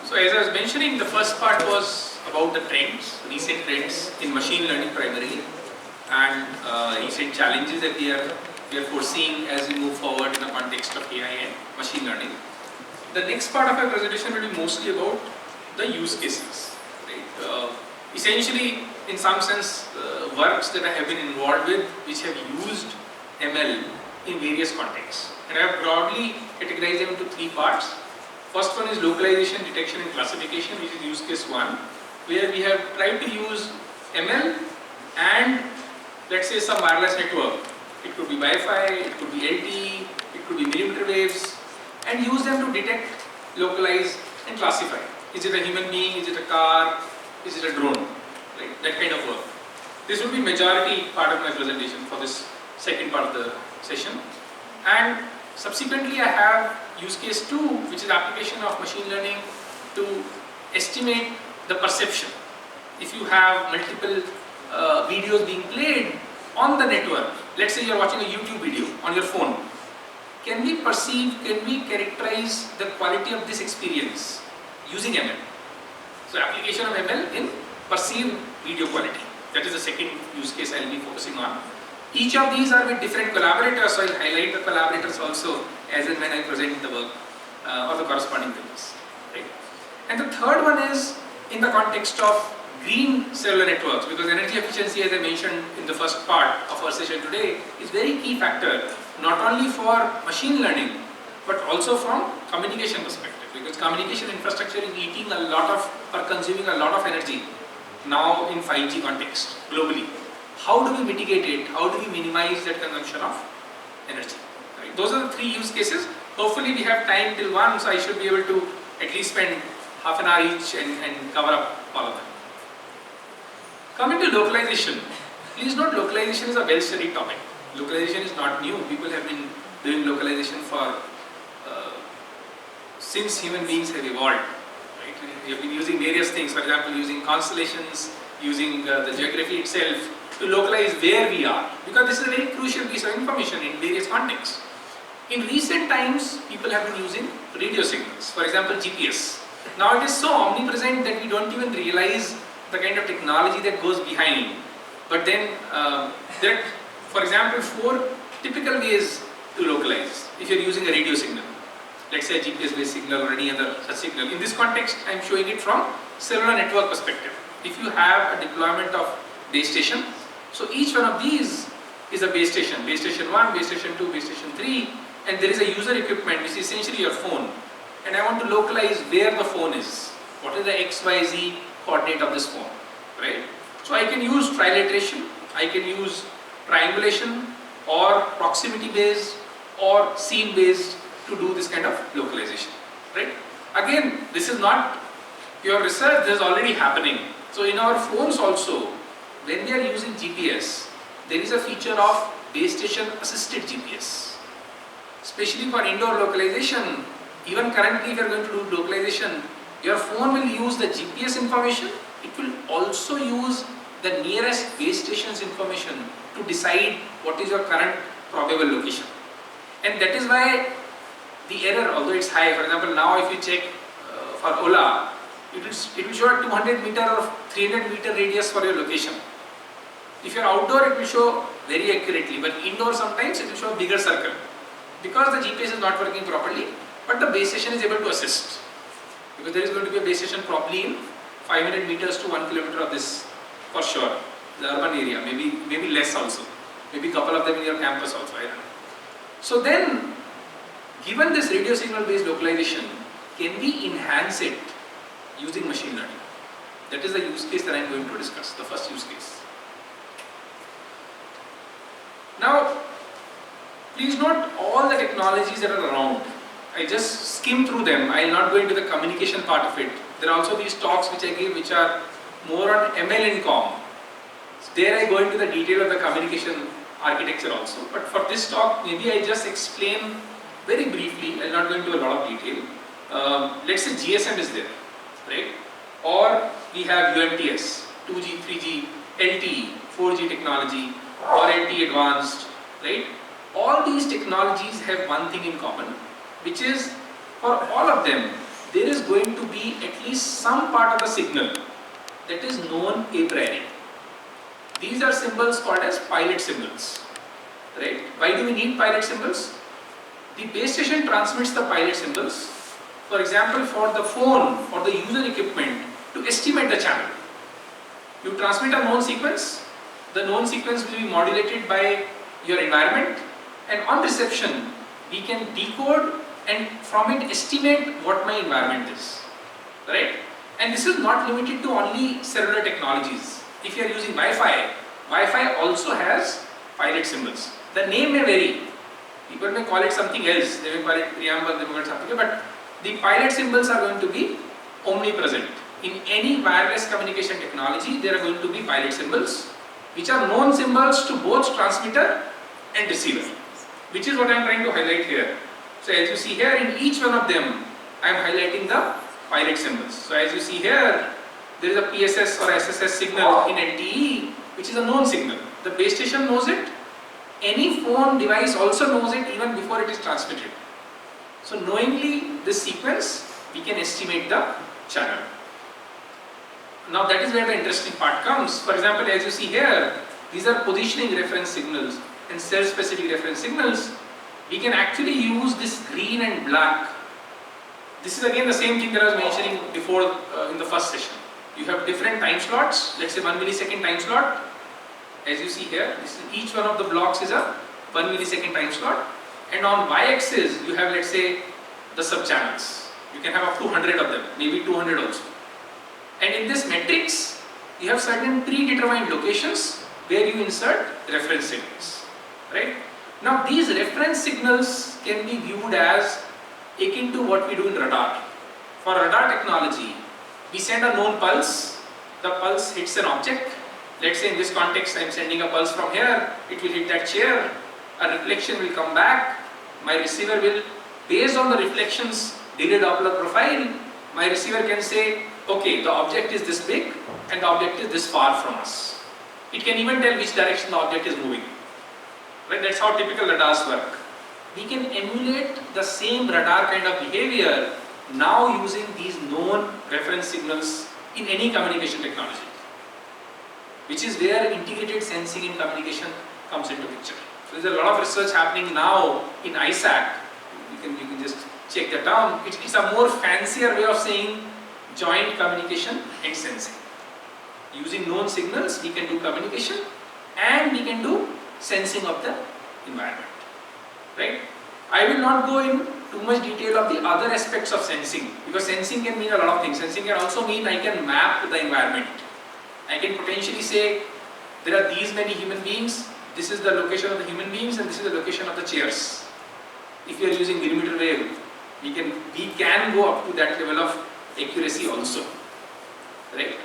So as I was mentioning, the first part was about the trends, recent trends in machine learning primarily, and recent challenges that we are foreseeing as we move forward in the context of AI and machine learning. The next part of our presentation will be mostly about the use cases. Right? Essentially, in some sense, works that I have been involved with which have used ML in various contexts. And I have broadly categorized them into three parts. First one is localization, detection and classification, which is use case 1, where we have tried to use ML and let's say some wireless network. It could be Wi-Fi, it could be LTE, it could be millimeter waves, and use them to detect, localize and classify. Is it a human being, is it a car, is it a drone? Right? That kind of work. This will be majority part of my presentation for this second part of the session. And subsequently I have use case 2, which is application of machine learning to estimate the perception. If you have multiple videos being played on the network, let's say you are watching a YouTube video on your phone, can we perceive, can we characterize the quality of this experience using ML? So application of ML in perceived video quality. That is the second use case I will be focusing on. Each of these are with different collaborators, so I will highlight the collaborators also as and when I present the work or the corresponding papers. Right? And the third one is in the context of green cellular networks, because energy efficiency, as I mentioned in the first part of our session today, is very key factor not only for machine learning but also from communication perspective, because communication infrastructure is eating a lot of or consuming a lot of energy now in 5G context globally. How do we mitigate it? How do we minimize that consumption of energy? Right? Those are the three use cases. Hopefully we have time till 1, so I should be able to at least spend half an hour each and cover up all of them. Coming to localization, please note localization is a well-studied topic. Localization is not new. People have been doing localization for since human beings have evolved. Right? We have been using various things, for example, using constellations, using the geography itself to localize where we are, because this is a very crucial piece of information in various contexts. In recent times, people have been using radio signals, for example GPS. Now it is so omnipresent that we don't even realize the kind of technology that goes behind. But then there are, for example, 4 typical ways to localize if you are using a radio signal. Let's say a GPS based signal or any other such signal. In this context, I am showing it from cellular network perspective. If you have a deployment of base station, so each one of these is a base station 1, base station 2, base station 3, and there is a user equipment which is essentially your phone. And I want to localize where the phone is. What is the XYZ coordinate of this phone, right? So I can use trilateration, I can use triangulation or proximity based or scene based to do this kind of localization, right? Again, this is not your research, this is already happening. So in our phones also, when we are using GPS, there is a feature of base station assisted GPS. Especially for indoor localization, even currently if you are going to do localization, your phone will use the GPS information, it will also use the nearest base station's information to decide what is your current probable location. And that is why the error, although it's high, for example now if you check for Ola, it will show a 200 meter or 300 meter radius for your location. If you are outdoor, it will show very accurately, but indoor sometimes it will show a bigger circle because the GPS is not working properly, but the base station is able to assist, because there is going to be a base station probably in 500 meters to 1 kilometer of this for sure, the urban area, maybe less also, maybe couple of them in your campus also, I don't know. So then, given this radio signal based localization, can we enhance it using machine learning? That is the use case that I am going to discuss, the first use case. Now, please note all the technologies that are around. I just skim through them. I will not go into the communication part of it. There are also these talks which I give which are more on ML and COM. So there I go into the detail of the communication architecture also. But for this talk, maybe I just explain very briefly. I will not go into a lot of detail. Let's say GSM is there, right? Or we have UMTS, 2G, 3G, LTE, 4G technology, or LTE advanced, right? All these technologies have one thing in common, which is for all of them, there is going to be at least some part of the signal that is known a priori. These are symbols called as pilot symbols, right? Why do we need pilot symbols? The base station transmits the pilot symbols, for example, for the phone or the user equipment to estimate the channel. You transmit a known sequence, the known sequence will be modulated by your environment, and on reception, we can decode and from it estimate what my environment is, right? And this is not limited to only cellular technologies. If you are using Wi-Fi, Wi-Fi also has pilot symbols. The name may vary. People may call it something else. They may call it preamble, they may call it something, but the pilot symbols are going to be omnipresent. In any wireless communication technology, there are going to be pilot symbols, which are known symbols to both transmitter and receiver, which is what I am trying to highlight here. So as you see here, in each one of them, I am highlighting the pilot symbols. So as you see here, there is a PSS or SSS signal in LTE, which is a known signal. The base station knows it. Any phone device also knows it even before it is transmitted. So knowingly this sequence, we can estimate the channel. Now that is where the interesting part comes. For example, as you see here, these are positioning reference signals and cell specific reference signals. We can actually use this green and black. This is again the same thing that I was mentioning before in the first session. You have different time slots, let's say 1 millisecond time slot. As you see here, each one of the blocks is a 1 millisecond time slot. And on y-axis, you have, let's say, the sub-channels. You can have up to 100 of them, maybe 200 also. And in this matrix, you have certain predetermined locations where you insert reference signals, right? Now these reference signals can be viewed as akin to what we do in radar. For radar technology, we send a known pulse, the pulse hits an object. Let's say in this context, I am sending a pulse from here, it will hit that chair, a reflection will come back, my receiver will, based on the reflections, delay Doppler profile, my receiver can say, okay, the object is this big and the object is this far from us. It can even tell which direction the object is moving. Right? That's how typical radars work. We can emulate the same radar kind of behavior now using these known reference signals in any communication technology, which is where integrated sensing in communication comes into picture. So there's a lot of research happening now in ISAC. You can just check the term. It's a more fancier way of saying joint communication and sensing. Using known signals, we can do communication and we can do sensing of the environment. Right? I will not go in too much detail of the other aspects of sensing, because sensing can mean a lot of things. Sensing can also mean I can map the environment. I can potentially say there are these many human beings, this is the location of the human beings and this is the location of the chairs. If you are using millimeter wave, we can go up to that level of accuracy also, right?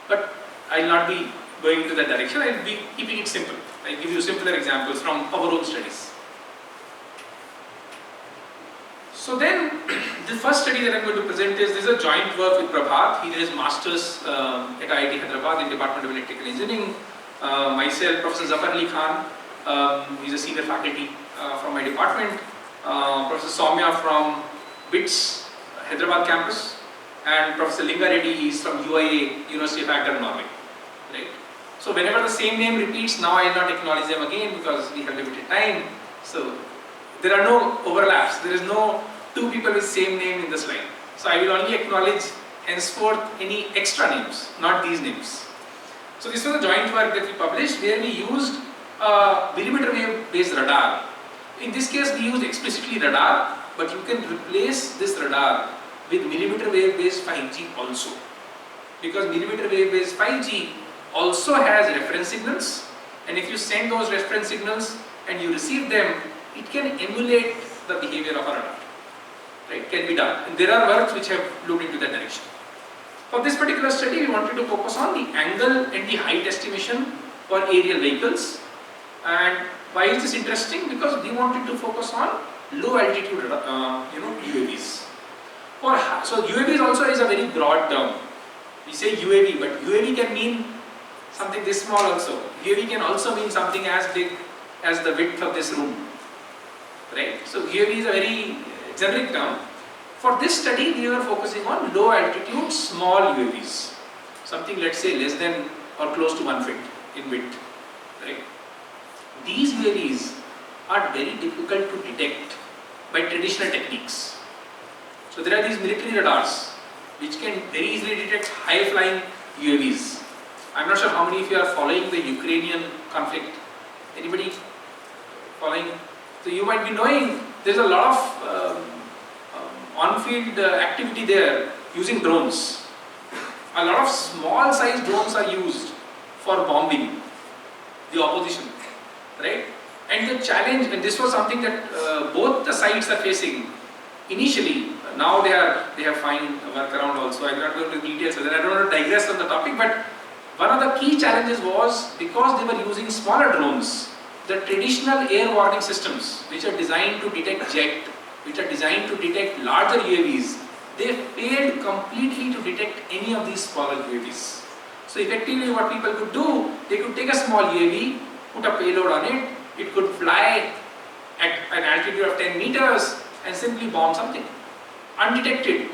But I will not be going into that direction. I will be keeping it simple. I will give you simpler examples from our own studies. So then, the first study that I am going to present is, this is a joint work with Prabhat. He did his masters at IIT Hyderabad in Department of Electrical Engineering. Myself, Professor Zafar Ali Khan, he is a senior faculty from my department. Professor Soumya from BITS, Hyderabad campus. And Professor Linga Reddy, he is from UIA, University of Agder, Norway. Right? So whenever the same name repeats, now I will not acknowledge them again because we have limited time. So there are no overlaps. There is no two people with same name in the slide. So I will only acknowledge henceforth any extra names, not these names. So this was a joint work that we published where we used millimeter wave based radar. In this case we used explicitly radar, but you can replace this radar with millimeter wave based 5G also. Because millimeter wave based 5G also has reference signals, and if you send those reference signals and you receive them, it can emulate the behavior of a radar. Right? Can be done. And there are works which have looked into that direction. For this particular study, we wanted to focus on the angle and the height estimation for aerial vehicles. And why is this interesting? Because we wanted to focus on low altitude UAVs. So UAVs also is a very broad term. We say UAV, but UAV can mean something this small also. UAV can also mean something as big as the width of this room. Right? So UAV is a very generic term. For this study, we were focusing on low altitude small UAVs, something let's say less than or close to 1 feet in width. Right? These UAVs are very difficult to detect by traditional techniques. So there are these military radars which can very easily detect high flying UAVs. I'm not sure how many of you are following the Ukrainian conflict. Anybody following? So you might be knowing there's a lot of on-field activity there using drones. A lot of small sized drones are used for bombing the opposition, right? And the challenge, and this was something that both the sides are facing initially. Now they have found a workaround also. I'm not going into details, so I don't want to digress on the topic, but one of the key challenges was because they were using smaller drones, the traditional air warning systems which are designed to detect jet, which are designed to detect larger UAVs, they failed completely to detect any of these smaller UAVs. So effectively what people could do, they could take a small UAV, put a payload on it, it could fly at an altitude of 10 meters and simply bomb something, undetected.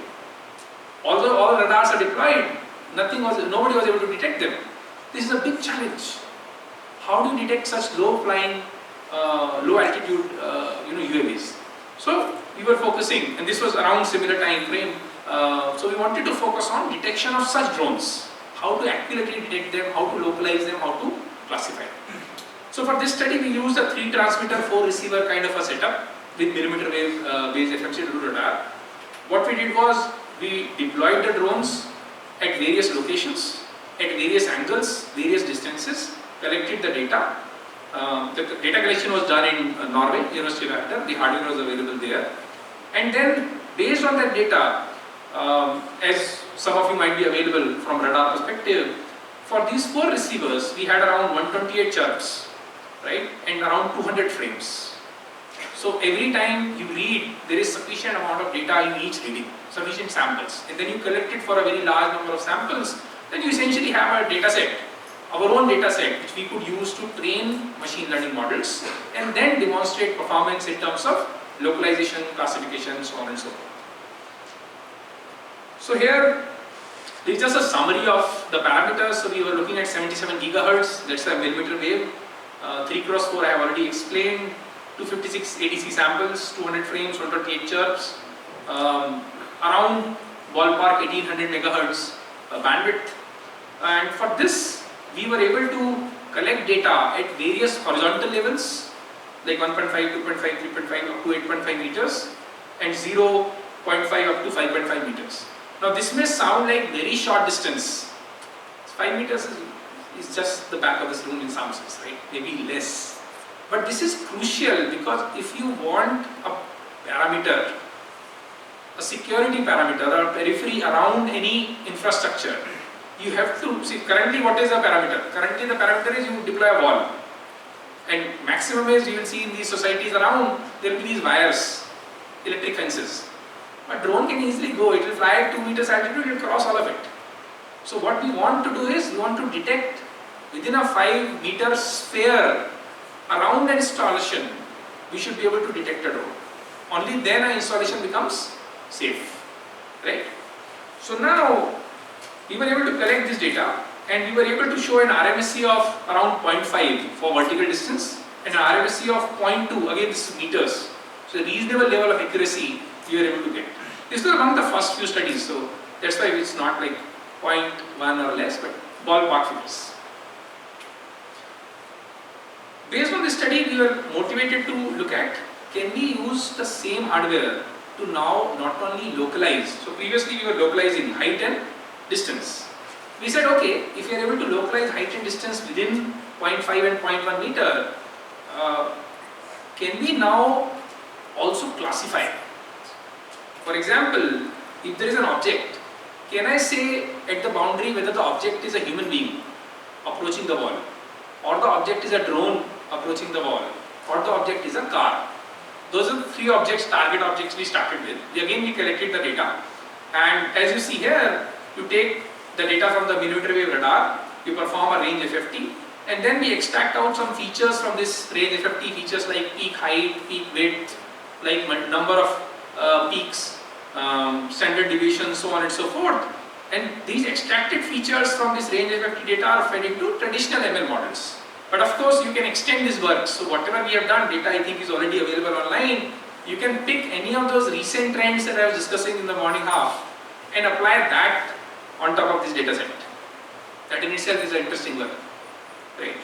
Although all radars are deployed, nobody was able to detect them. This is a big challenge. How do you detect such low flying, low altitude UAVs? So we were focusing, and this was around similar time frame, so we wanted to focus on detection of such drones, how to accurately detect them, how to localize them, how to classify them. So for this study we used a 3 transmitter 4 receiver kind of a setup with millimeter wave based FMC radar. What we did was we deployed the drones at various locations, at various angles, various distances, collected the data. The data collection was done in Norway, University of Agder, the hardware was available there. And then based on that data, as some of you might be available from radar perspective, for these 4 receivers we had around 128 chirps, right, and around 200 frames. So every time you read, there is sufficient amount of data in each reading, sufficient samples, and then you collect it for a very large number of samples, then you essentially have a data set, our own data set, which we could use to train machine learning models and then demonstrate performance in terms of localization, classification, so on and so forth. So here is just a summary of the parameters. So we were looking at 77 gigahertz, that's a millimeter wave, 3x4 I have already explained, 256 ADC samples, 200 frames, 128 chirps, around ballpark 1800 megahertz bandwidth. And for this we were able to collect data at various horizontal levels like 1.5, 2.5, 3.5 up to 8.5 meters and 0.5 up to 5.5 meters. Now this may sound like very short distance. 5 meters is just the back of this room in some sense, right? Maybe less. But this is crucial because if you want a parameter, a security parameter or periphery around any infrastructure, you have to see currently what is the parameter. Currently the parameter is you deploy a wall, and maximum is you will see in these societies around there will be these wires, electric fences. A drone can easily go, it will fly at 2 meters altitude, it will cross all of it. So what we want to do is we want to detect within a 5 meter sphere around an installation, we should be able to detect a drone. Only then an installation becomes safe, right? So now we were able to collect this data and we were able to show an RMSE of around 0.5 for vertical distance and an RMSE of 0.2, again this is meters. So a reasonable level of accuracy we were able to get. This was among the first few studies, so that's why it's not like 0.1 or less, but ballpark figures. Based on this study, we were motivated to look at, can we use the same hardware to now not only localize, so previously we were localizing height and distance. We said, okay, if we are able to localize height and distance within 0.5 and 0.1 meter, can we now also classify? For example, if there is an object, can I say at the boundary whether the object is a human being approaching the wall, or the object is a drone approaching the wall, or the object is a car? Those are the 3 objects, target objects we started with. Again, we collected the data, and as you see here, you take the data from the millimeter wave radar, you perform a range FFT, and then we extract out some features from this range FFT, features like peak height, peak width, like number of peaks, standard deviation, so on and so forth. And these extracted features from this range FFT data are fed into traditional ML models. But of course, you can extend this work. So whatever we have done, data I think is already available online. You can pick any of those recent trends that I was discussing in the morning half and apply that on top of this data set. That in itself is an interesting work, right?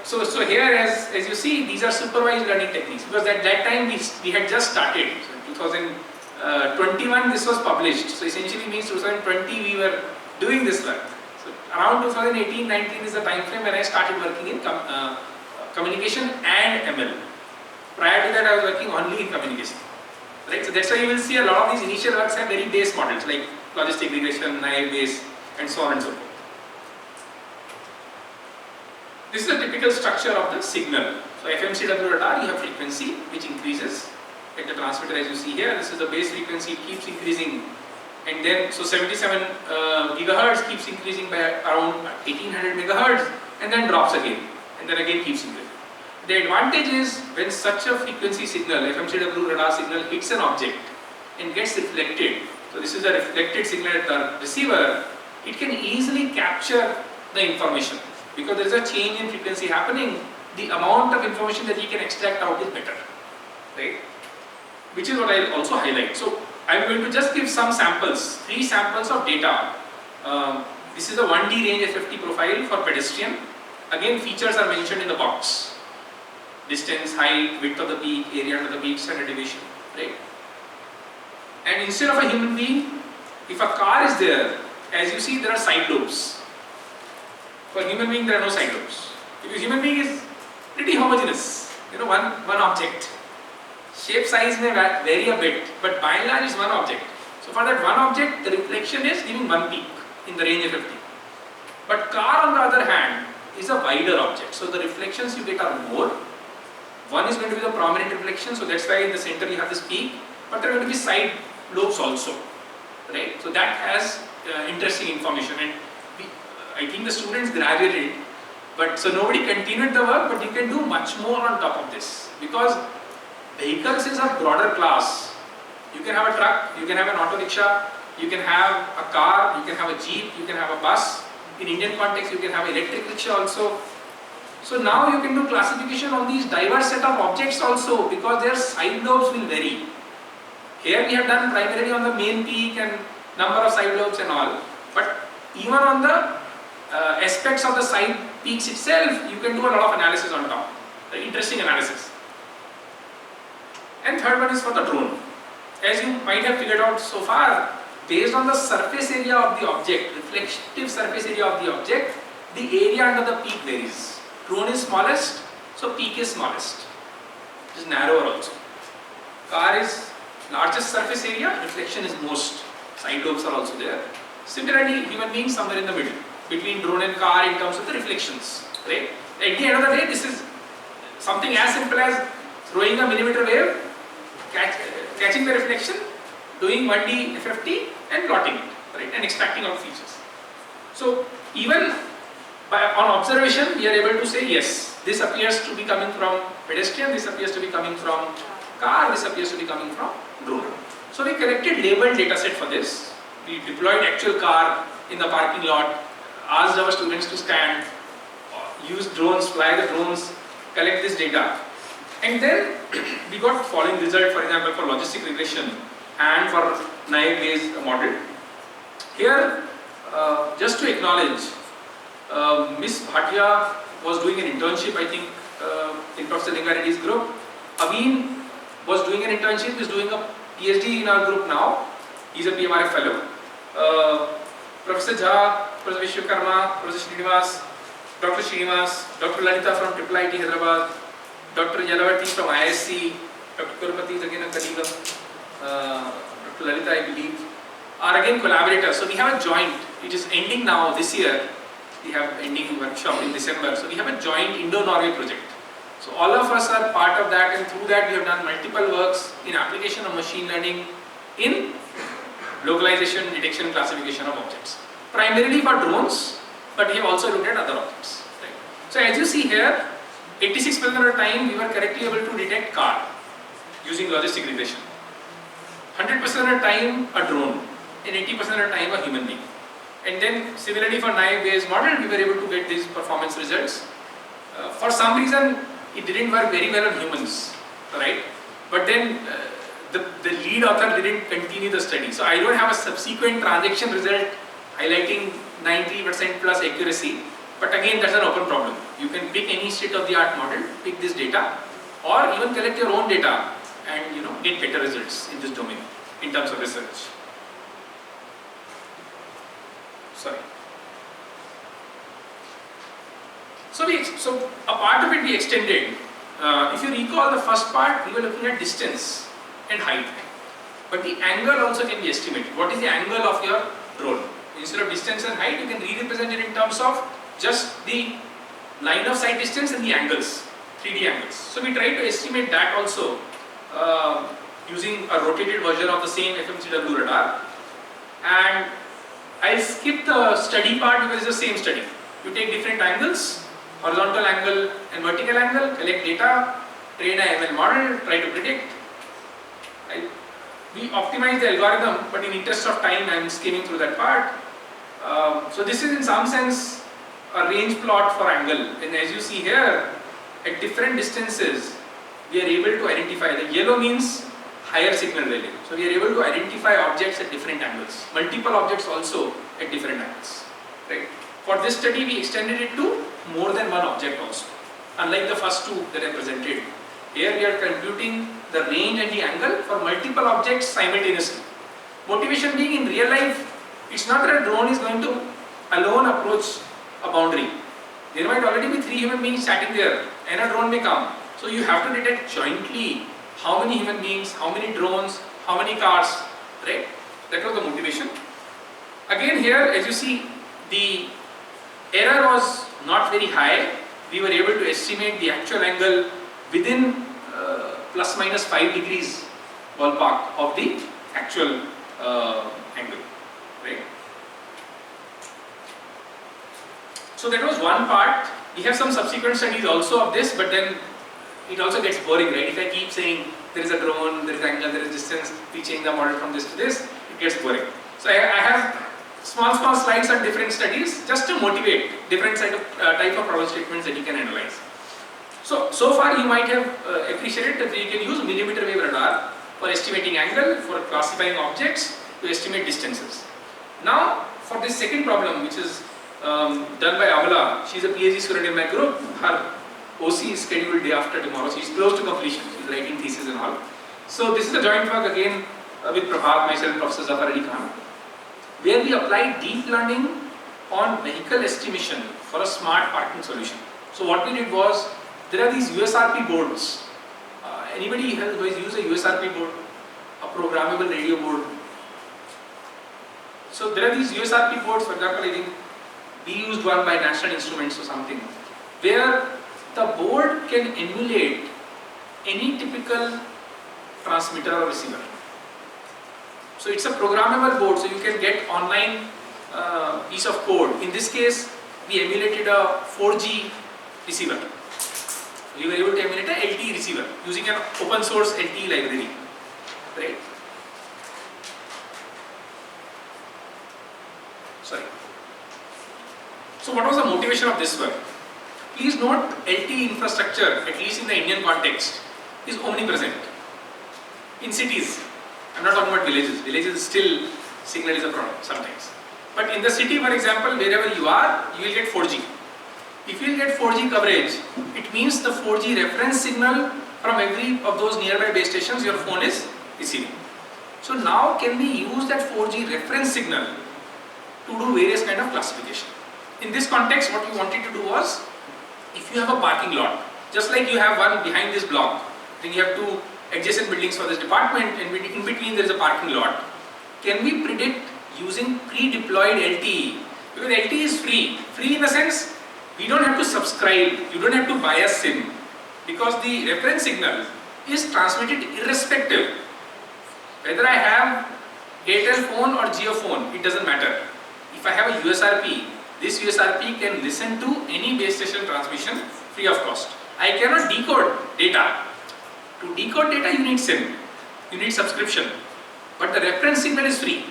So here, as you see, these are supervised learning techniques, because at that time we had just started. So in 2021 this was published. So essentially means 2020 we were doing this work. So around 2018-19 is the time frame when I started working in communication and ML. Prior to that I was working only in communication. Right? So that's why you will see a lot of these initial works have very base models like logistic regression, naive base, and so on and so forth. This is a typical structure of the signal. So FMCW.R, you have frequency which increases at the transmitter, as you see here. This is the base frequency, it keeps increasing, and then so 77 gigahertz keeps increasing by around 1800 megahertz, and then drops again, and then again keeps increasing. The advantage is when such a frequency signal, FMCW radar signal, hits an object and gets reflected. So this is a reflected signal at the receiver. It can easily capture the information because there is a change in frequency happening. The amount of information that you can extract out is better, right? Which is what I will also highlight. So I am going to just give some samples, 3 samples of data. This is a 1D range FFT profile for pedestrian. Again, features are mentioned in the box. Distance, height, width of the peak, area under the peak, standard deviation, right? And instead of a human being, if a car is there, as you see, there are side lobes. For human being, there are no side lobes. Because human being is pretty homogeneous, one object. Shape size may vary a bit, but by and large is one object. So for that one object, the reflection is giving one peak in the range FFT. But car on the other hand is a wider object, so the reflections you get are more. One is going to be the prominent reflection, so that's why in the center you have this peak, but there are going to be side lobes also, right? So that has interesting information, and I think the students graduated, but so nobody continued the work, but you can do much more on top of this, because vehicles is a broader class. You can have a truck, you can have an auto rickshaw, you can have a car, you can have a jeep, you can have a bus. In Indian context, you can have electric rickshaw also. So now you can do classification on these diverse set of objects also, because their side lobes will vary. Here we have done primarily on the main peak and number of side lobes and all, but even on the aspects of the side peaks itself, you can do a lot of analysis on top. Interesting analysis. And third one is for the drone. As you might have figured out so far, based on the surface area of the object, reflective surface area of the object, the area under the peak varies. Drone is smallest, so peak is smallest. It is narrower also. Car is largest surface area, reflection is most. Side lobes are also there. Similarly, human beings somewhere in the middle, between drone and car in terms of the reflections. Right? At the end of the day, this is something as simple as throwing a millimeter wave, catching the reflection, doing 1D FFT and plotting it, right, and extracting out features. So even on observation, we are able to say yes, this appears to be coming from pedestrian, this appears to be coming from car, this appears to be coming from drone. So we collected labeled data set for this. We deployed actual car in the parking lot, asked our students to stand, use drones, fly the drones, collect this data. And then we got following result, for example, for logistic regression and for naive Bayes model. Here, just to acknowledge, Miss Bhatia was doing an internship, I think, in Prof. Reddy's group. Abhin was doing an internship, is doing a PhD in our group now. He's a PMRF fellow. Professor Jha, Professor Vishwakarma, Professor Srinivas, Dr. Srinivas, Dr. Lalita from IIT Hyderabad, Dr. Yalavati from ISC, Dr. Kurupati is again a colleague of Dr. Lalita, I believe, are again collaborators. So we have a joint, it is ending now this year. We have ending workshop in December. So we have a joint Indo-Norway project. So all of us are part of that, and through that we have done multiple works in application of machine learning in localization, detection, classification of objects. Primarily for drones, but we have also looked at other objects. Right? So as you see here, 86% of the time we were correctly able to detect car using logistic regression. 100% of the time a drone, and 80% of the time a human being. And then similarly for naive Bayes model, we were able to get these performance results. For some reason, it didn't work very well on humans, right? But then the lead author didn't continue the study. So I don't have a subsequent transaction result highlighting 90% plus accuracy. But again, that's an open problem. You can pick any state-of-the-art model, pick this data, or even collect your own data and get better results in this domain in terms of research. Sorry. So a part of it we extended. If you recall the first part, we were looking at distance and height. But the angle also can be estimated. What is the angle of your drone? Instead of distance and height, you can re-represent it in terms of just the line of sight distance and the angles, 3D angles. So we tried to estimate that also using a rotated version of the same FMCW radar. And I'll skip the study part because it's the same study. You take different angles, horizontal angle and vertical angle, collect data, train a ML model, try to predict. We optimize the algorithm, but in interest of time, I'm skimming through that part. So this is in some sense a range plot for angle, and as you see here, at different distances, we are able to identify. The yellow means higher signal value. So we are able to identify objects at different angles, multiple objects also at different angles. Right? For this study, we extended it to more than one object also. Unlike the first two that I presented, here we are computing the range and the angle for multiple objects simultaneously. Motivation being, in real life, it's not that a drone is going to alone approach a boundary. There might already be 3 human beings sitting there and a drone may come. So you have to detect jointly how many human beings, how many drones, how many cars, right? That was the motivation. Again here, as you see, the error was not very high. We were able to estimate the actual angle within plus minus 5 degrees ballpark of the actual angle, right? So that was one part. We have some subsequent studies also of this, but then it also gets boring, right? If I keep saying there is a drone, there is angle, there is distance, we change the model from this to this, it gets boring. So I have small slides on different studies just to motivate different type of problem statements that you can analyze. So far you might have appreciated that we can use millimeter wave radar for estimating angle, for classifying objects, to estimate distances. Now for this second problem, which is done by Amala, she is a PhD student in my group. Her OC is scheduled day after tomorrow. She is close to completion. She is writing thesis and all. So this is a joint work again with Prabhat, myself, Professor Zafar Ali Khan, where we applied deep learning on vehicle estimation for a smart parking solution. So what we did was, there are these USRP boards. Anybody who has used a USRP board, a programmable radio board? So there are these USRP boards, for example, I think we used one by National Instruments or something, where the board can emulate any typical transmitter or receiver. So it's a programmable board, so you can get online piece of code. In this case, we emulated a 4G receiver. We were able to emulate a LTE receiver using an open source LTE library, right? Sorry. So what was the motivation of this work? Please note, LTE infrastructure, at least in the Indian context, is omnipresent. In cities, I'm not talking about villages. Villages still signal is a problem sometimes. But in the city, for example, wherever you are, you will get 4G. If you will get 4G coverage, it means the 4G reference signal from every of those nearby base stations your phone is receiving. So now can we use that 4G reference signal to do various kind of classification? In this context, what we wanted to do was, if you have a parking lot, just like you have one behind this block, then you have 2 adjacent buildings for this department, and in between there is a parking lot. Can we predict using pre-deployed LTE? Because LTE is free. Free in the sense, we don't have to subscribe, you don't have to buy a SIM, because the reference signal is transmitted irrespective. Whether I have Airtel phone or Jio phone, it doesn't matter. If I have a USRP, this USRP can listen to any base station transmission free of cost. I cannot decode data. To decode data, you need SIM, you need subscription. but the reference signal is free.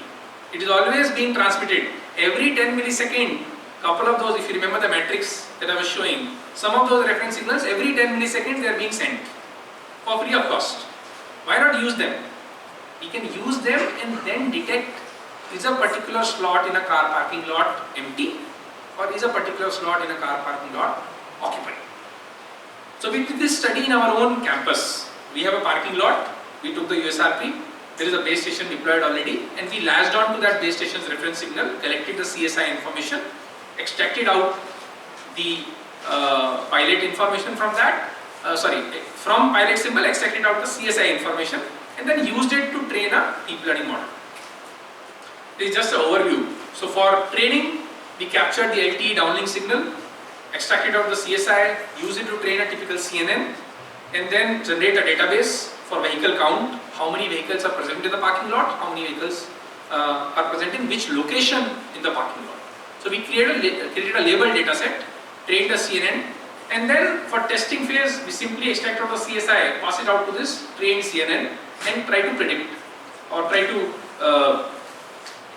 It is always being transmitted. Every 10 millisecond, couple of those, if you remember the matrix that I was showing, some of those reference signals, every 10 milliseconds they are being sent for free of cost. Why not use them? We can use them and then detect, is a particular slot in a car parking lot empty or is a particular slot in a car parking lot occupied. So we did this study in our own campus. We have a parking lot, we took the USRP, there is a base station deployed already, and we latched on to that base station's reference signal, collected the CSI information, extracted out the pilot information from that, from pilot symbol extracted out the CSI information and then used it to train a deep learning model. This is just an overview. So for training, we captured the LTE downlink signal, extracted out the CSI, used it to train a typical CNN, and then generate a database for vehicle count, how many vehicles are present in the parking lot, how many vehicles are present in which location in the parking lot. So we created a labeled data set, trained a CNN, and then for testing phase, we simply extract out the CSI, pass it out to this trained CNN and try to predict or try to,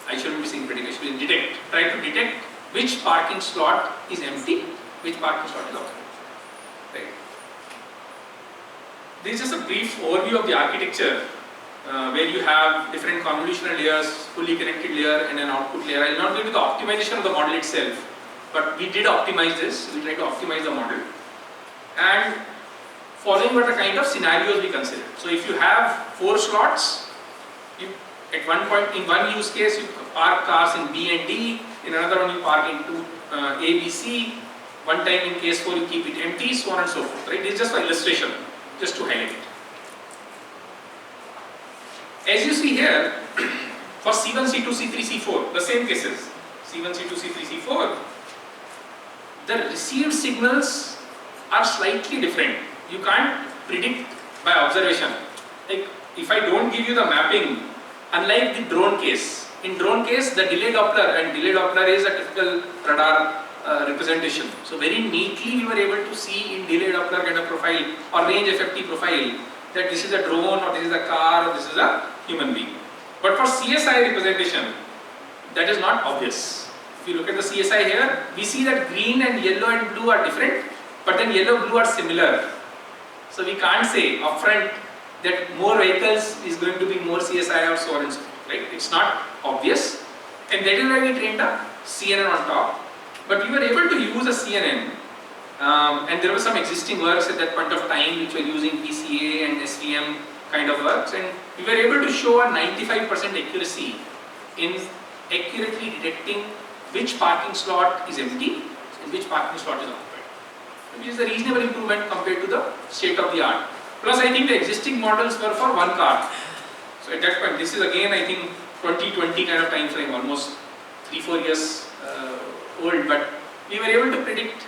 I shouldn't be saying predict, I should be detect, try to detect which parking slot is empty, which parking slot is occupied. Right. This is just a brief overview of the architecture where you have different convolutional layers, fully connected layer and an output layer. I will not go into the optimization of the model itself, but we did optimize this. We tried to optimize the model and following what the kind of scenarios we consider. So if you have 4 slots, you, at one point in one use case you park cars in B and D, in another one you park into A, B, C, one time in case 4 you keep it empty, so on and so forth. Right? This is just for illustration, just to highlight it. As you see here, for C1, C2, C3, C4, the same cases, C1, C2, C3, C4, the received signals are slightly different. You can't predict by observation. Like if I don't give you the mapping, unlike the drone case, in drone case the delay Doppler, and delay Doppler is a typical radar representation. So very neatly we were able to see in delay Doppler kind of profile or range FFT profile that this is a drone or this is a car or this is a human being. But for CSI representation, that is not obvious. If you look at the CSI here, we see that green and yellow and blue are different, but then yellow blue are similar. So we can't say upfront that more vehicles is going to be more CSI or so on and so forth. Right? It's not obvious, and that is why we trained a CNN on top. But we were able to use a CNN, and there were some existing works at that point of time which were using PCA and SVM kind of works, and we were able to show a 95% accuracy in accurately detecting which parking slot is empty and which parking slot is occupied, which is a reasonable improvement compared to the state of the art. Plus I think the existing models were for one car. So at that point, this is again I think 2020 kind of time frame, almost 3-4 years old, but we were able to predict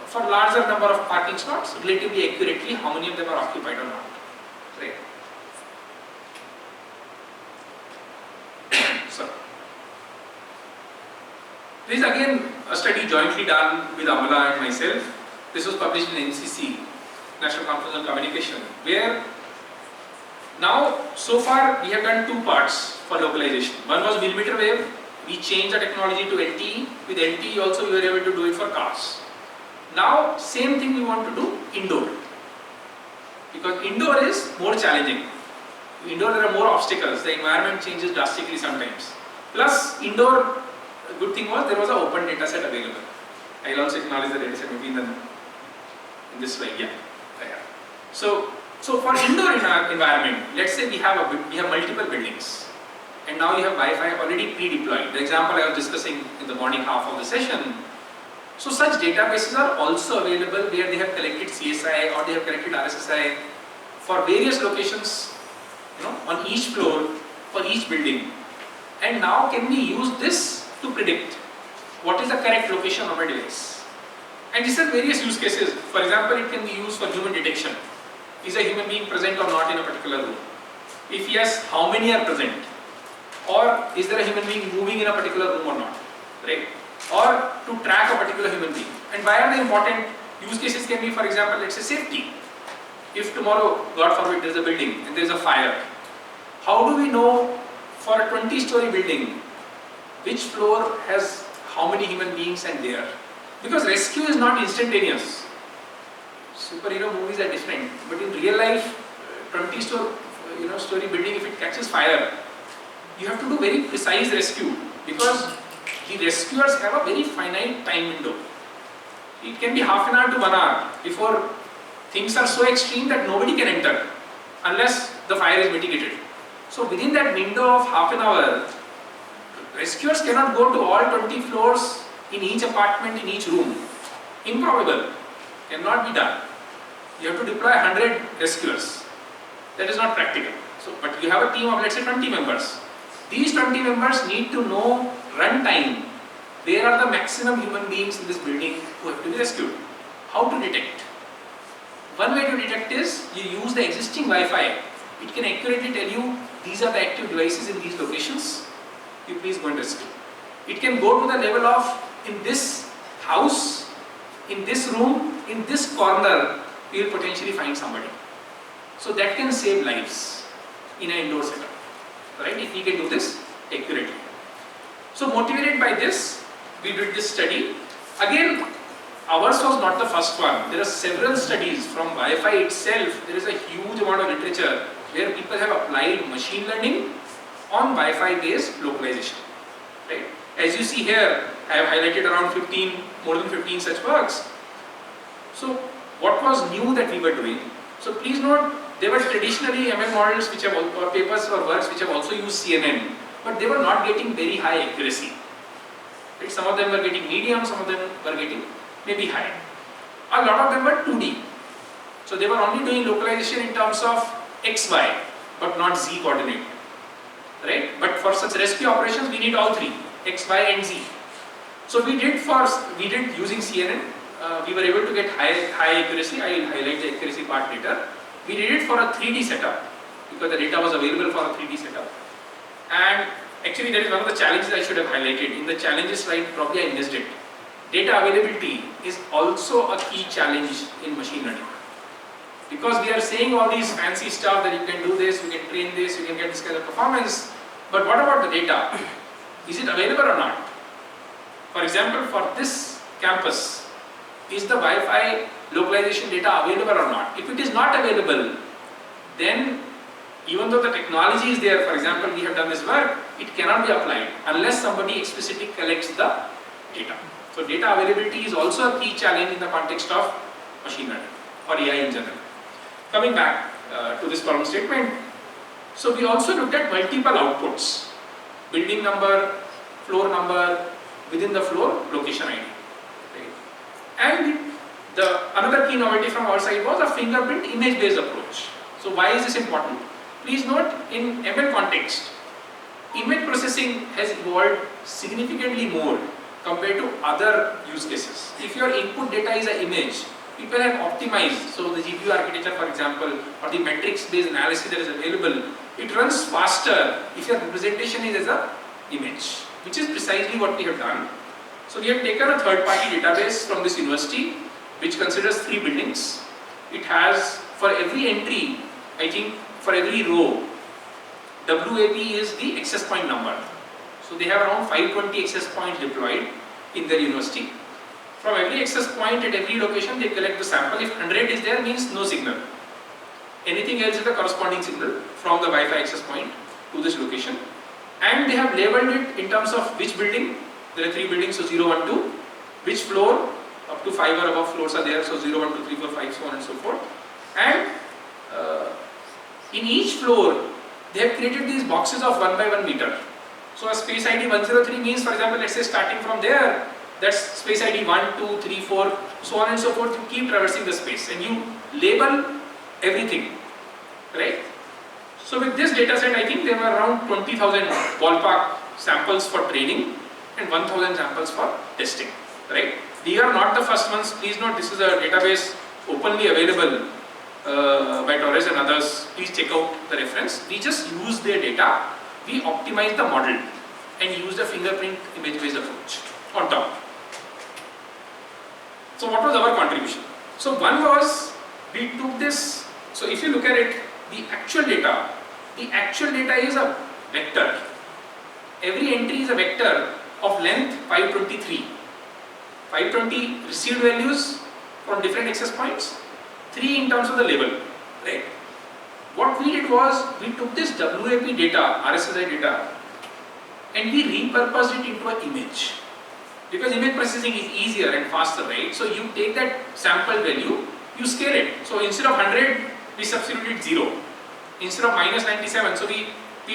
for larger number of parking slots relatively accurately how many of them are occupied or not. Right? So this is again a study jointly done with Maulana and myself. This was published in NCC, National Conference on Communication, where now so far we have done 2 parts for localization. One was millimeter wave. We changed the technology to LTE. With LTE also we were able to do it for cars. Now same thing we want to do indoor, because indoor is more challenging. Indoor there are more obstacles, the environment changes drastically sometimes. Plus indoor, a good thing was there was an open data set available. I will also acknowledge the data set maybe in this slide. Yeah. So for indoor environment, let's say we have multiple buildings, and now you have Wi-Fi already pre-deployed. The example I was discussing in the morning half of the session. So such databases are also available where they have collected CSI or they have collected RSSI for various locations, on each floor for each building. And now can we use this to predict what is the correct location of a device? And this has various use cases. For example, it can be used for human detection. Is a human being present or not in a particular room? If yes, how many are present? Or is there a human being moving in a particular room or not? Right? Or to track a particular human being. And why are they important? Use cases can be, for example, let's say safety. If tomorrow, God forbid, there is a building and there is a fire, how do we know for a 20-story building, which floor has how many human beings and there? Because rescue is not instantaneous. Superhero movies are different, but in real life, 20-story building, if it catches fire, you have to do very precise rescue because the rescuers have a very finite time window. It can be half an hour to 1 hour before things are so extreme that nobody can enter unless the fire is mitigated. So within that window of half an hour, rescuers cannot go to all 20 floors in each apartment, in each room. Improbable. Cannot be done. You have to deploy 100 rescuers. That is not practical. So, but you have a team of, let's say, 20 members. These 20 members need to know run time. Where are the maximum human beings in this building who have to be rescued? How to detect? One way to detect is you use the existing Wi-Fi. It can accurately tell you these are the active devices in these locations. You please go and rescue. It can go to the level of in this house, in this room, in this corner, you will potentially find somebody. So that can save lives in an indoor setup. Right? If we can do this accurately. So motivated by this, we did this study. Again, ours was not the first one. There are several studies from Wi-Fi itself. There is a huge amount of literature where people have applied machine learning on Wi-Fi based localization. Right? As you see here, I have highlighted around more than 15 such works. So what was new that we were doing? So please note, there were traditionally ML models which have, or papers or works which have also used CNN, but they were not getting very high accuracy. Right? Some of them were getting medium, some of them were getting maybe high. A lot of them were 2D. So they were only doing localization in terms of XY, but not Z coordinate. Right? But for such rescue operations, we need all three, X, Y and Z. So we did using CNN, we were able to get high accuracy. I will highlight the accuracy part later. We did it for a 3D setup because the data was available for a 3D setup. And actually that is one of the challenges I should have highlighted. In the challenges slide, probably I missed it. Data availability is also a key challenge in machine learning. Because we are saying all these fancy stuff that you can do this, you can train this, you can get this kind of performance. But what about the data? Is it available or not? For example, for this campus, is the Wi-Fi localization data available or not? If it is not available, then even though the technology is there, for example, we have done this work, it cannot be applied unless somebody explicitly collects the data. So data availability is also a key challenge in the context of machine learning or AI in general. Coming back to this problem statement, so we also looked at multiple outputs, building number, floor number, within the floor, location ID. And another key novelty from our side was a fingerprint image based approach. So why is this important? Please note, in ML context, image processing has evolved significantly more compared to other use cases. If your input data is an image, people have optimized, so the GPU architecture for example, or the metrics based analysis that is available, it runs faster if your representation is as an image, which is precisely what we have done. So we have taken a third-party database from this university which considers 3 buildings. It has, for every entry, I think for every row, WAP is the access point number. So they have around 520 access points deployed in their university. From every access point at every location they collect the sample. If 100 is there, means no signal. Anything else is the corresponding signal from the Wi-Fi access point to this location. And they have labeled it in terms of which building. There are 3 buildings, so 0, 1, 2. Which floor, up to 5 or above floors are there, so 0, 1, 2, 3, 4, 5, so on and so forth. And in each floor, they have created these boxes of 1 by 1 meter. So a space ID 103 means, for example, let's say starting from there, that's space ID 1, 2, 3, 4, so on and so forth. You keep traversing the space and you label everything, right? So with this data set, I think there were around 20,000 ballpark samples for training and 1,000 samples for testing, right? These are not the first ones. Please note, this is a database openly available by Torres and others. Please check out the reference. We just use their data, we optimize the model and use the fingerprint image-based approach on top. So what was our contribution? So one was, we took this, so if you look at it, the actual data is a vector. every entry is a vector of length 523. 520 received values from different access points, 3 in terms of the label, right? What we did was, we took this WAP data, RSSI data, and we repurposed it into an image. Because image processing is easier and faster, right? So you take that sample value, you scale it. So instead of 100, we substituted 0. Instead of minus 97, so we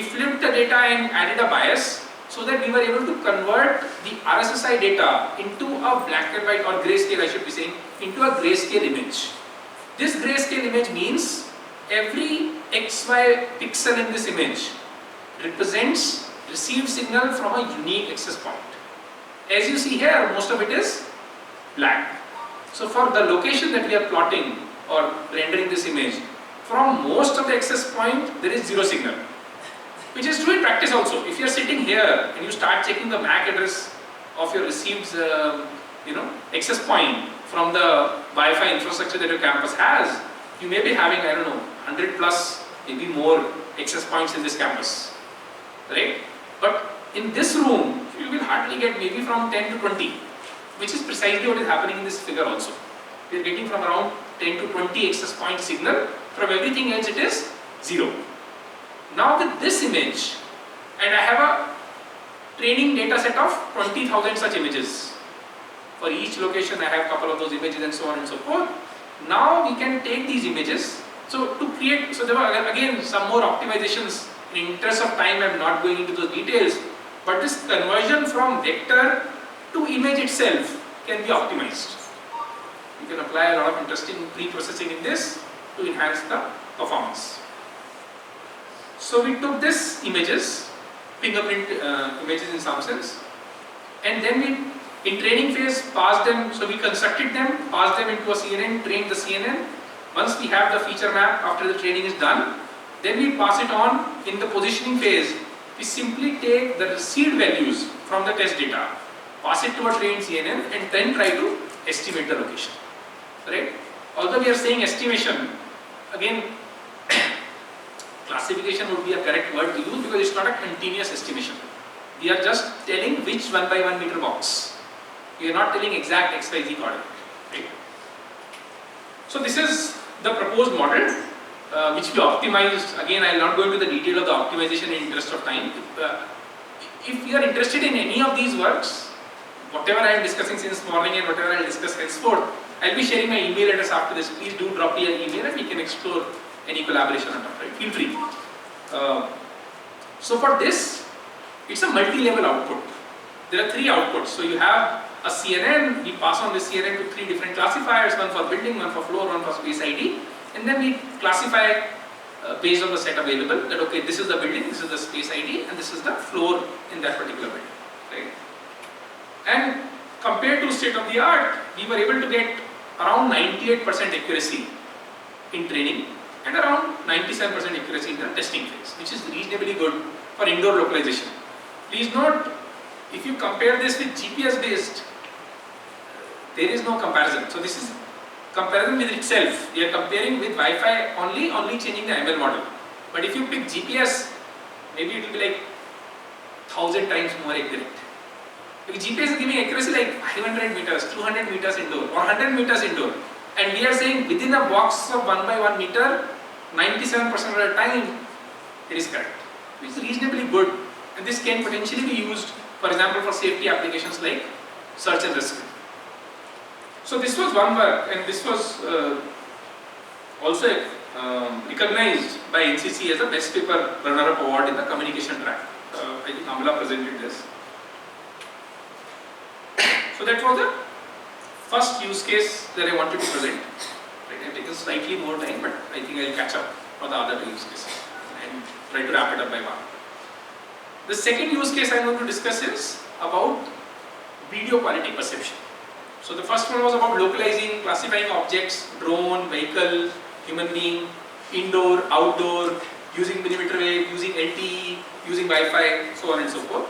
flipped the data and added a bias, so that we were able to convert the RSSI data into a black and white, or grayscale I should be saying, into a grayscale image. This grayscale image means every XY pixel in this image represents received signal from a unique access point. As you see here, most of it is black. So for the location that we are plotting or rendering this image, from most of the access point there is 0 signal. Which is true in practice also. If you are sitting here and you start checking the MAC address of your received access point from the Wi-Fi infrastructure that your campus has, you may be having, I don't know, 100 plus, maybe more access points in this campus, right? But in this room, you will hardly get maybe from 10 to 20, which is precisely what is happening in this figure also. We are getting from around 10 to 20 access point signal. From everything else it is 0. Now with this image, and I have a training data set of 20,000 such images. For each location I have a couple of those images and so on and so forth. Now we can take these images, so to create, so there were again some more optimizations. In interest of time I am not going into those details, but this conversion from vector to image itself can be optimized. You can apply a lot of interesting pre-processing in this to enhance the performance. So we took this images, fingerprint images in some sense, and then we, in training phase, passed them, so we constructed them, passed them into a CNN, trained the CNN. Once we have the feature map after the training is done, then we pass it on in the positioning phase. We simply take the received values from the test data, pass it to a trained CNN, and then try to estimate the location, right? Although we are saying estimation, again, classification would be a correct word to use because it's not a continuous estimation. We are just telling which 1 by 1 meter box. We are not telling exact XYZ coordinate, right? So this is the proposed model which we optimized. Again, I will not go into the detail of the optimization in interest of time. If you are interested in any of these works, whatever I am discussing since morning and whatever I will discuss henceforth, I will be sharing my email address after this. Please do drop me an email and we can explore any collaboration on top, right? Feel free. So for this, it's a multi-level output. There are 3 outputs. So you have a CNN, we pass on this CNN to 3 different classifiers, one for building, one for floor, one for space ID, and then we classify based on the set available that okay, this is the building, this is the space ID, and this is the floor in that particular building, right? And compared to state of the art, we were able to get around 98% accuracy in training and around 97% accuracy in the testing phase, which is reasonably good for indoor localization. Please note, if you compare this with GPS based, there is no comparison. So this is comparison with itself. We are comparing with Wi-Fi only changing the ML model. But if you pick GPS, maybe it will be like 1000 times more accurate. Because GPS is giving accuracy like 500 meters, 200 meters indoor or 100 meters indoor. And we are saying within a box of 1 by 1 meter, 97% of the time it is correct. Which is reasonably good. And this can potentially be used, for example, for safety applications like search and rescue. So this was one work, and this was also recognized by NCC as a best paper runner-up award in the communication track. I think Amla presented this. So that was the first use case that I wanted to present. Right, I've taken slightly more time, but I think I'll catch up for the other 2 use cases and try to wrap it up by 1. The second use case I'm going to discuss is about video quality perception. So the first one was about localizing, classifying objects, drone, vehicle, human being, indoor, outdoor, using millimeter wave, using LTE, using Wi-Fi, so on and so forth.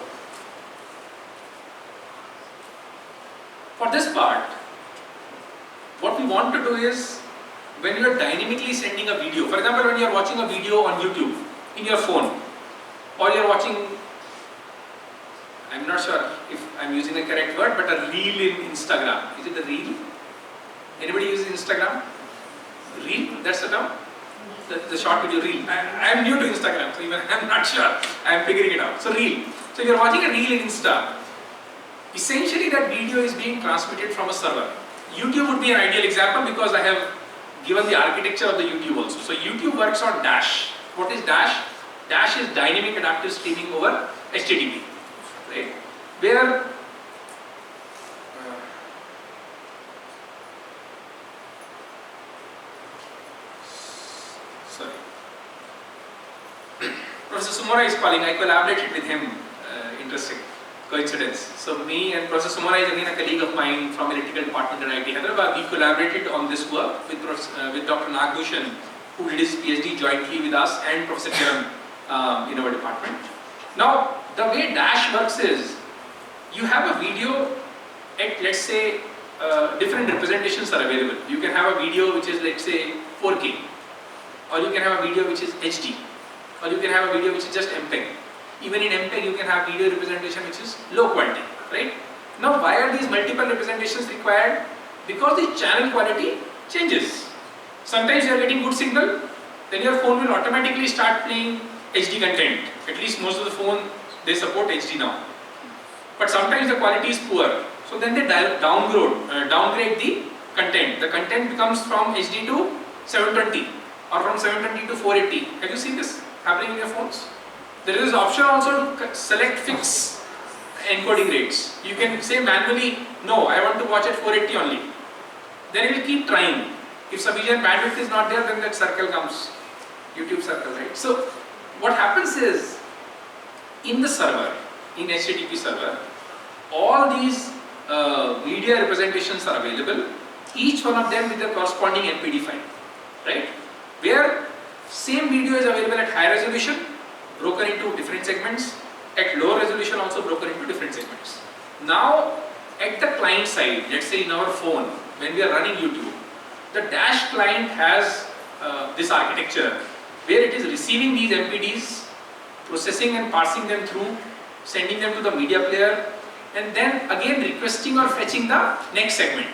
For this part, what we want to do is, when you are dynamically sending a video, for example, when you are watching a video on YouTube in your phone, or you are watching I'm not sure if I'm using the correct word, but a reel in Instagram. Is it a reel? Anybody uses Instagram? Reel? That's the term? The short video reel. I am new to Instagram, so even I'm not sure. I am figuring it out. So reel. So you're watching a reel in Insta. Essentially that video is being transmitted from a server. YouTube would be an ideal example because I have given the architecture of the YouTube also. So YouTube works on Dash. What is Dash? Dash is dynamic adaptive streaming over HTTP. Right? Where Professor Sumora is calling. I collaborated with him. Interesting coincidence. So me and Professor Sumora is again a colleague of mine from electrical department at IIT Hyderabad. We collaborated on this work with Dr. Nagbhushan, who did his PhD jointly with us, and Professor Kiran in our department. Now, the way Dash works is, you have a video at, let's say, different representations are available. You can have a video which is, let's say, 4K, or you can have a video which is HD, or you can have a video which is just MPEG. Even in MPEG, you can have video representation which is low quality, right? Now, why are these multiple representations required? Because the channel quality changes. Sometimes you are getting good signal, then your phone will automatically start playing HD content. At least most of the phone, they support HD now. But sometimes the quality is poor. So then they downgrade the content. The content becomes from HD to 720 or from 720 to 480. Have you seen this happening in your phones? There is this option also to select fixed encoding rates. You can say manually, no, I want to watch at 480 only. Then it will keep trying. If sufficient bandwidth is not there, then that circle comes, YouTube circle, right? So what happens is, in the server, in HTTP server, all these media representations are available, each one of them with the corresponding MPD file, right? Where same video is available at high resolution, broken into different segments, at low resolution also broken into different segments. Now, at the client side, let's say in our phone, when we are running YouTube, the Dash client has this architecture where it is receiving these MPDs, processing and parsing them through, sending them to the media player, and then again requesting or fetching the next segment.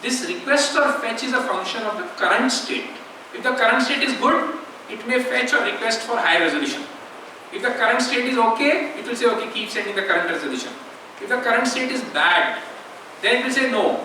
This request or fetch is a function of the current state. If the current state is good, it may fetch or request for high resolution. If the current state is okay, it will say okay, keep sending the current resolution. If the current state is bad, then it will say no,